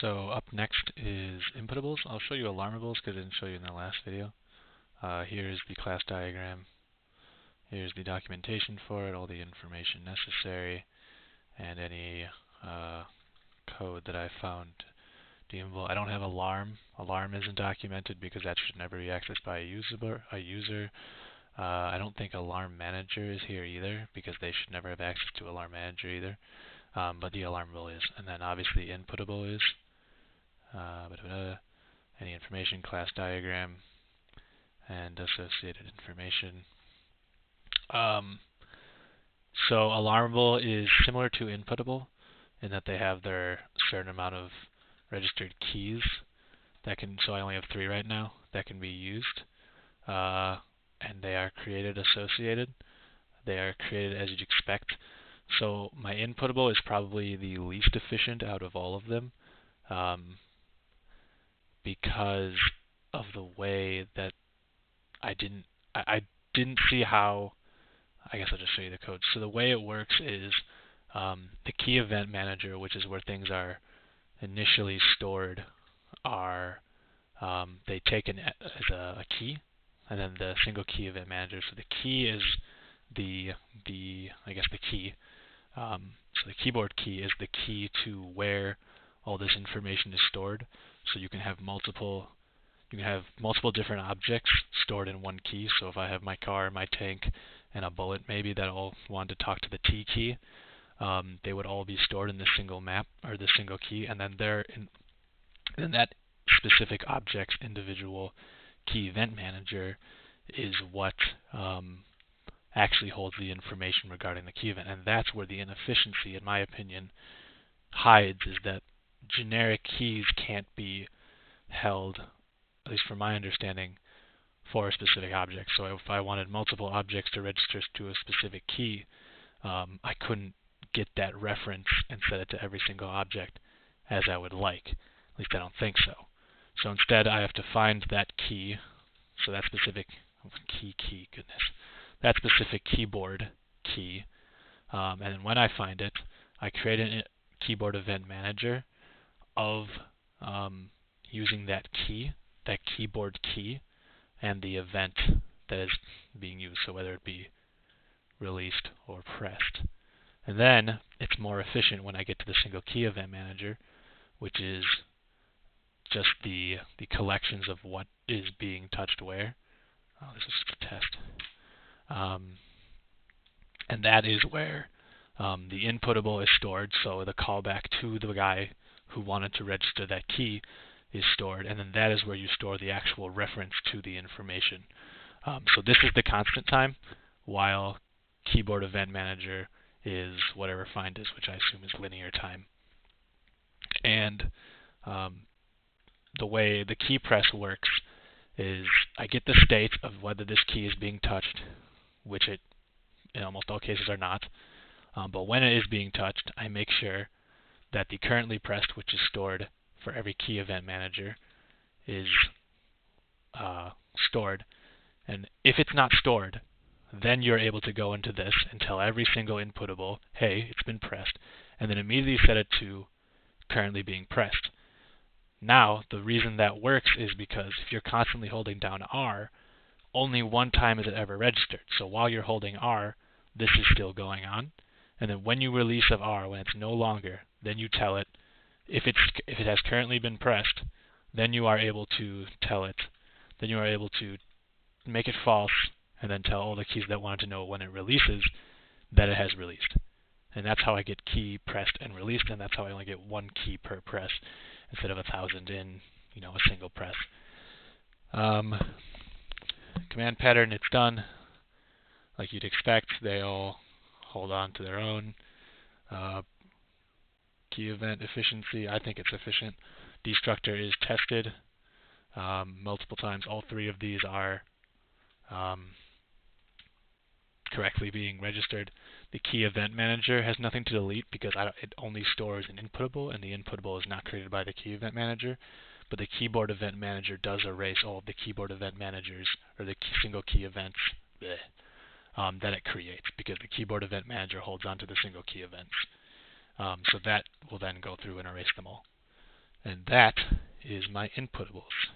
So up next is inputables. I'll show you alarmables because I didn't show you in the last video. Here's the class diagram. Here's the documentation for it, all the information necessary, and any code that I found deemable. I don't have alarm. Alarm isn't documented because that should never be accessed by a user. I don't think alarm manager is here either because they should never have access to alarm manager either. But the alarmable is, and then obviously inputable is. Any information, class diagram, and associated information. So alarmable is similar to inputable in that they have their certain amount of registered keys that can, so I only have 3 right now, that can be used. And they are created associated. They are created as you'd expect. So my inputable is probably the least efficient out of all of them. Because of the way that I didn't see how. I guess I'll just show you the code. So the way it works is the key event manager, which is where things are initially stored, are they take as a key, and then the single key event manager. So the key is the key. So the keyboard key is the key to where all this information is stored. So you can have multiple different objects stored in one key. So if I have my car, my tank, and a bullet maybe that all want to talk to the T key, they would all be stored in this single map or this single key, and then that specific object's individual key event manager is what actually holds the information regarding the key event. And that's where the inefficiency, in my opinion, hides, is that generic keys can't be held, at least from my understanding, for a specific object. So if I wanted multiple objects to register to a specific key, I couldn't get that reference and set it to every single object as I would like. At least I don't think so. So instead I have to find that key, so that specific that specific keyboard key, and then when I find it, I create a keyboard event manager of using that keyboard key, and the event that is being used, so whether it be released or pressed. And then it's more efficient when I get to the single key event manager, which is just the collections of what is being touched where. Oh, this is just a test. And that is where the inputable is stored, so the callback to the guy who wanted to register that key is stored, and then that is where you store the actual reference to the information. So this is the constant time, while keyboard event manager is whatever find is, which I assume is linear time. And the way the key press works is I get the state of whether this key is being touched, which it in almost all cases are not. But when it is being touched, I make sure that the currently pressed, which is stored for every key event manager, is stored. And if it's not stored, then you're able to go into this and tell every single inputable, hey, it's been pressed, and then immediately set it to currently being pressed. Now, the reason that works is because if you're constantly holding down R, only one time is it ever registered. So while you're holding R, this is still going on. And then when you release of R, when it's no longer, then you tell it, if it has currently been pressed, then you are able to tell it, then you are able to make it false, and then tell all the keys that wanted to know when it releases that it has released. And that's how I get key pressed and released, and that's how I only get one key per press instead of 1,000 in a single press. Command pattern, it's done. Like you'd expect, they all hold on to their own. Key event efficiency, I think it's efficient. Destructor is tested multiple times. All 3 of these are correctly being registered. The key event manager has nothing to delete because it only stores an inputable, and the inputable is not created by the key event manager. But the keyboard event manager does erase all of the keyboard event managers, or the single key events that it creates, because the keyboard event manager holds onto the single key events. So that will then go through and erase them all. And that is my inputables.